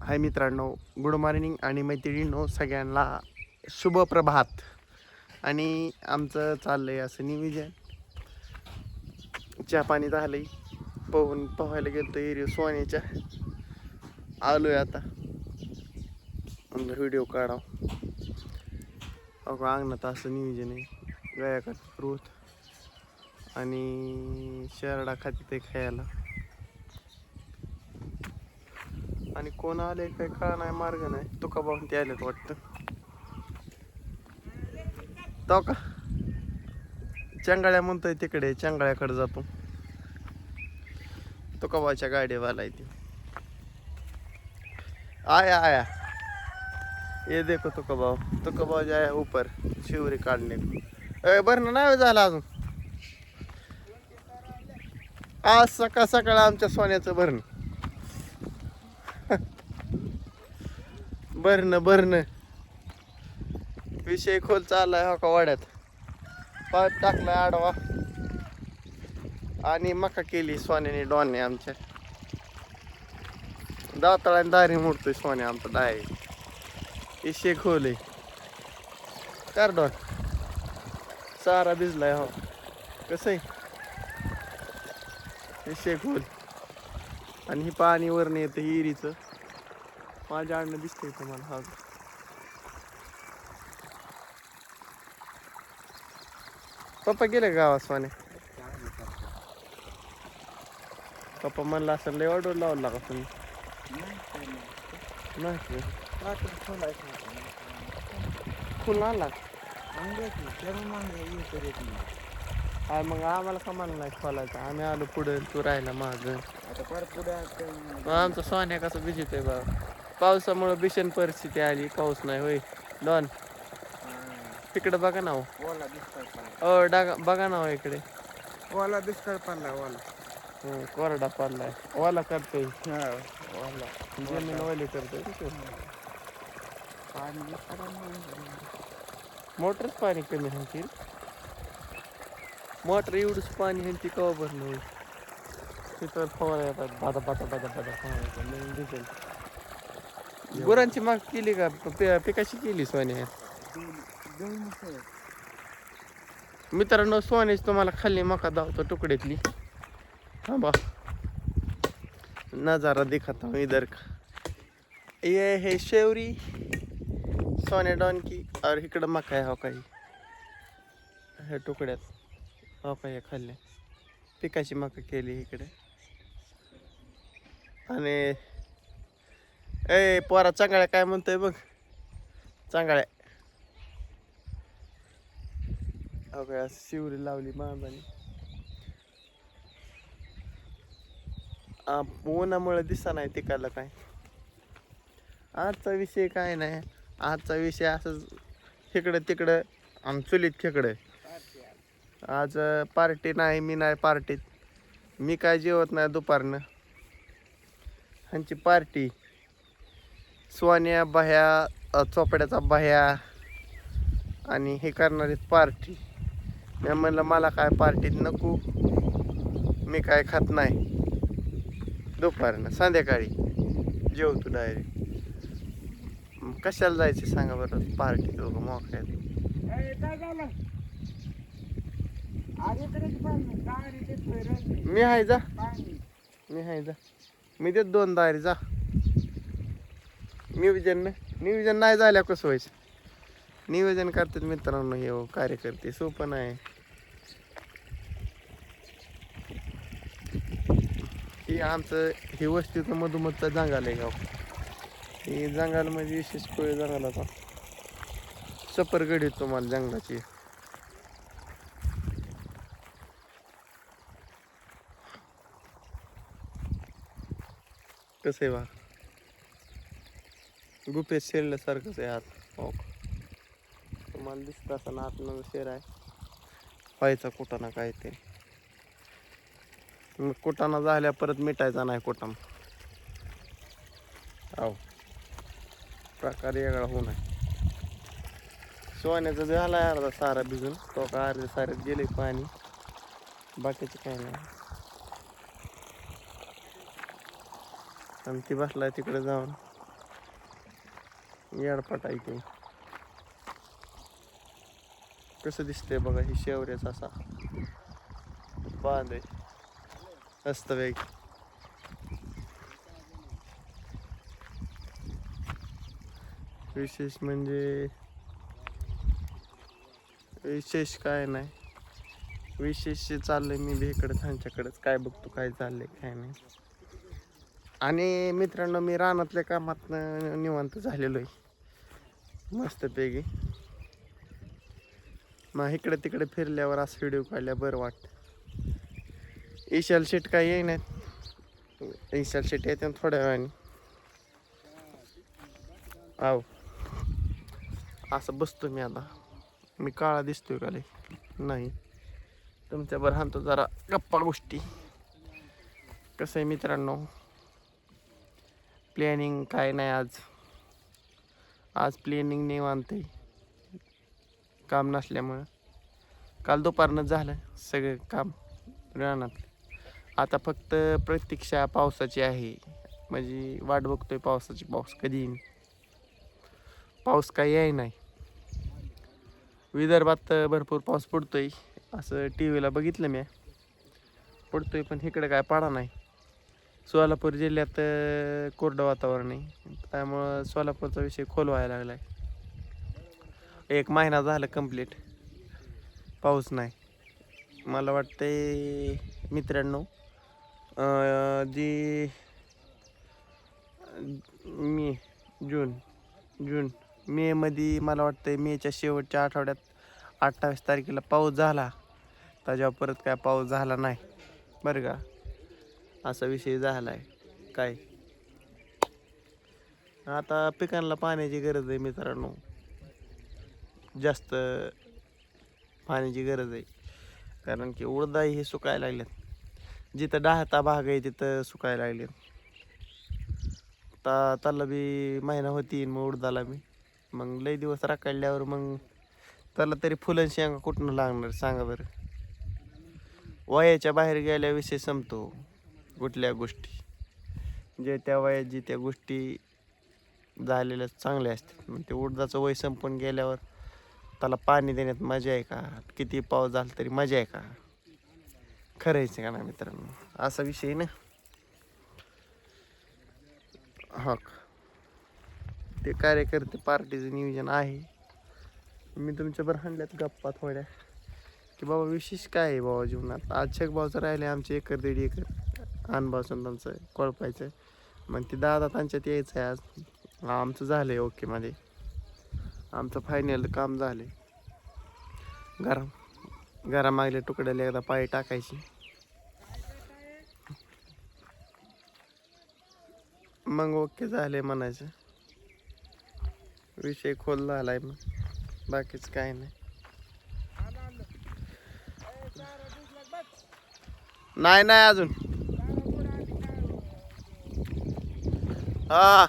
हाय मित्रांनो, good morning आणि मैत्रिणींनो सगळ्यांना शुभ प्रभात. आणि आमचं चाललंय असं नियोजन. चहा पाणी झालंय, पोहायला गेलतो एरिया सोन्याच्या. आलोय आता म्हणलं व्हिडिओ काढाव. अंगणात असं नियोजन आहे. गायाकडे फ्रूट आणि शेरडा खाते ते खायला. आणि कोण आले काय कळा नाही, मार्ग नाही. तुका भाऊन ते आलेत वाटतं. तो का चंगाळ्या म्हणतोय तिकडे, चंगाळ्याकडे जातो. तुकाबाच्या गाडीवाला आहे ती. आया आया ये देखो तुकाबाव जाय ऊपर शिवरी काढणे. बरं नाही झालं अजून. आज सकाळ सकाळ आमच्या सोन्याचं भरणं विषय खोल चाललाय. हो का वाड्यात पाईप टाकलाय आडवा आणि मका केली सोन्याने डॉनने आमच्या. दाताळाने दारी मोडतोय सोन्या आमचा डाय. विषय खोल आहे कर डॉन. सारा भिजलाय. हो कसं आहे विषय खोल. आणि ही पाणी वरनं येतं हिरीचं. माझ्या आडनं दिसतंय तुम्हाला. हा पप्पा गेले गावात सोने. पप्पा म्हणला असं लय ऑर्डर लावला का तुम्ही? नाही फुल आणला हा. मग आम्हाला का म्हणलं नाही खोलायचं. आम्ही आलो पुढे, तू राहिला माग. आमचं सोन्या कसं भिजत आहे बा. पावसामुळे भीषण परिस्थिती आली. पाऊस नाही होय डॉन. तिकडे बघा ना हो डागा बघा ना हो इकडे. ओला दुष्काळ पडला. ओला कोरडा पडलाय. ओला करतोय. ओला जमीन ओली करतोय. मोटरच पाणी कमी ह्यांची. मोटर एवढंच पाणी ह्यांची कवा भरणं होईल. तिथं फवारा येतात बादा बादा बादा बादा फवारा नवीन दिसेल. गुरांची माग केली का? पिकाशी केली सोन्या. मित्रांनो सोन्याची तुम्हाला खाल्ली मका दावतो तुकड्यातली. हाँ बा नज़ारा दिखाता हूँ इधर का. ये है शेवरी सोने डॉन की. और इकडं मका आहे. हो काही हे तुकड्यात. हो का हे खाल्ले पिकाची मका केली इकडे. आणि ए पोरा चांगळ्या काय म्हणतोय बघ. चांगळ्या हो काय शिवरी लावली बांधानी. उन्हामुळे दिसा नाही तिकडलं काय. आजचा विषय काय नाही. आजचा विषय असंच इकडं तिकडं आम चुलीत खेकडं. आज पार्टी नाही. मी नाही पार्टीत. मी काय जेवत नाही दुपारनं. ह्यांची पार्टी सोन्या बाह्या चोपड्याचा बाह्या आणि हे करणारी पार्टी. मी म्हणलं मला काय पार्टीत नको. मी काय खात नाही दुपारनं. संध्याकाळी जेवतो डायरेक्ट. कशाला जायचे सांगा बरं पार्टी दोघं मोकळ्यात. मी आहे जा. मी देत 2 दारी जा. नियोजन नाही झाल्या कसं व्हायचं. नियोजन करतात मित्रांनो हे कार्यकर्ते. सोपं नाही. ही आमचं ही वस्तीचं मधोमधचा जंगल आहे गाव. ही जंगल म्हणजे विशेष कोळी जंगलाचा सफरगडी तुम्हाला जंगलाची. कसं आहे बा गुफेत शिरल्यासारखंच आहे आत. हो तुम्हाला दिसत असं आतमध्ये शेर आहे. व्हायचा कुटाणा काय ते. मग कुटाणा झाल्या परत मिटायचा नाही कुटाणा. हो प्रकार वेगळा होऊ नये. सोन्याचं झालाय अर्धा सारा भिजून. तो का अर्ध्या साऱ्यात गेले पाणी. बाकीचं काय नाही. आणि ती बसलाय तिकडे जाऊन. येडपाट आहे ते. कसं दिसतंय बघा, ही शेवऱ्याचा असा बांध आहे मस्त वेग. विशेष म्हणजे विशेष काय नाही, विशेष चाललंय मी बी इकडे त्यांच्याकडेच काय बघतो काय चाललंय काय नाही. आणि मित्रांनो, मी रानातल्या कामात निवांत झालेलो आहे मस्तपैकी. मग इकडे तिकडे फिरल्यावर असं व्हिडिओ काढल्या बरं वाटतं. विशाल शेट काय येईनात, विशाल शेट येते थोड्या वेळाने. आव असं बसतो मी आता. मी काळा दिसतोय का लय? नाही. तुमच्याबरोबर हाणतो जरा गप्पा गोष्टी. कसं आहे मित्रांनो, प्लॅनिंग काय नाही आज प्लॅनिंग निवांत आहे, काम नसल्यामुळं. काल दुपारनं झालं सगळं काम रानात. आता फक्त प्रतीक्षा पावसाची आहे, म्हणजे वाट बघतोय पावसाची. पाऊस कधी येईन. पाऊस काही याय नाही. विदर्भात भरपूर पाऊस पडतोय असं टी व्हीला बघितलं मी, पडतोय, पण इकडे काय पडा नाही. सोलापूर जिल्ह्यात कोरडं वातावरण आहे, त्यामुळं सोलापूरचा विषय खोल व्हायला लागला आहे. 1 महिना झालं कंप्लीट पाऊस नाही. मला वाटतंय मित्रांनो, जी जून मे मध्ये मला वाटतंय मेच्या शेवटच्या आठवड्यात 28 तारखेला पाऊस झाला. त्याच्यावर परत काय पाऊस झाला नाही बरं का, असा विषय झाला आहे. काय आता पिकांना पाण्याची गरज आहे मित्रांनो, जास्त पाण्याची गरज आहे. कारण की उडदाई हे सुकायला लागलेत. जिथं डहाता भाग आहे तिथं सुकायला लागलेत. त्याला बी महिना होती मग उडदाला बी. मग लई दिवस राखडल्यावर मग त्याला तरी फुलं शेंगा कुठनं लागणार सांगा बरं. वयाच्या बाहेर गेल्या विषय संपतो. कुठल्या गोष्टी जे त्या वयात जी त्या गोष्टी झालेल्या चांगल्या असतात. मग ते उडदाचं वय संपून गेल्यावर त्याला पाणी देण्यात मजा आहे का? किती पाऊस झाला तरी मजा आहे का? खरंच का ना मित्रांनो, असा विषय ना. हा, ते कार्यकर्ते पार्टीचं नियोजन आहे. मी तुमच्याबरोबर हाणल्यात गप्पा थोड्या की बाबा विशेष काय आहे बाबा जीवनात. आज शेखभाऊचं राहिले आमचे 1 एकर 1.5 एकर, अनभाऊचं त्यांचं कोळपायचं. मग ते दादा त्यांच्यात यायचं आहे आज. आमचं झालं आहे ओके मध्ये, आमचं फायनल काम झालं आहे. घरामागल्या तुकड्याला एकदा पाय टाकायची, मग ओके झाले म्हणायचं. विषय खोल झालाय मग, बाकीच काय नाही. नाही अजून. हा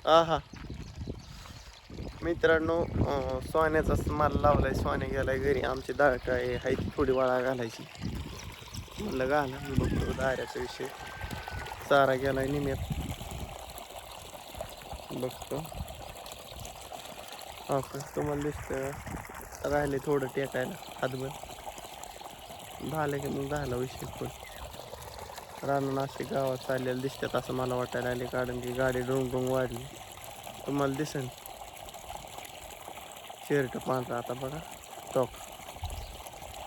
हा मित्रांनो, सोन्याचाच माल लावलाय. सोन्या गेलाय घरी. आमची डाळ काय आहे थोडी वाळा घालायची म्हणलं घाला. मी बघतो दाऱ्याचा विषय. चारा गेलाय निम्यात बघतो. हा तुम्हाला दिसतं राहिले थोडं टेकायला हातभर. झालं की मग झाला विषय पण. रानं असे गावात चाललेलं दिसतात असं मला वाटायला लागले, कारण की गाडी डोंग वाढली. तुम्हाला दिसेल शर्ट पांढरा आता बघा टॉक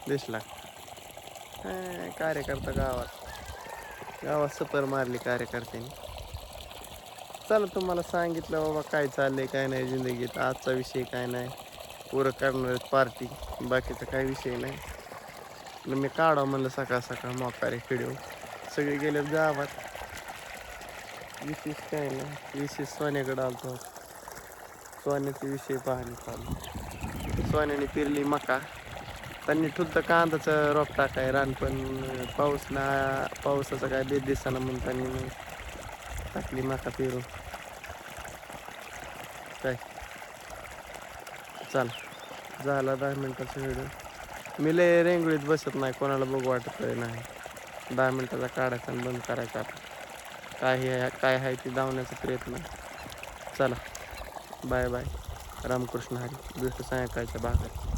दिसला. कार्यकर्ता गावात सपर मारली कार्यकर्त्यांनी. चला तुम्हाला सांगितलं बाबा काय चाललंय काय नाही जिंदगीत. आजचा विषय काय नाही, पुरं करणार पार्टी, बाकीचा काही विषय नाही. मी काढा म्हणलं सकाळ सकाळ मोकारी व्हिडिओ. सगळे गेले गावात. विशेष काय नाही, विशेष सोन्याकडे आलतो. सोन्याचे विषय पाहणे चालू. सोन्याने पेरली मका. त्यांनी ठुद्ध कांदाचं रोप टाकाय रान, पण पावसाचा काय बेद दिसताना म्हणून त्यांनी टाकली मका पेरून. काय चाल झाला 10 मिनिटाचा व्हिडिओ. मी लय रेंगुळीत बसत नाही, कोणाला बघू वाटत नाही. 10 मिनिटाचा काढायचा आणि बंद करायचा. काय आहे ते धावण्याचा प्रयत्न. चला बाय बाय. रामकृष्ण हरी. भेटू सायंकाळच्या भागात.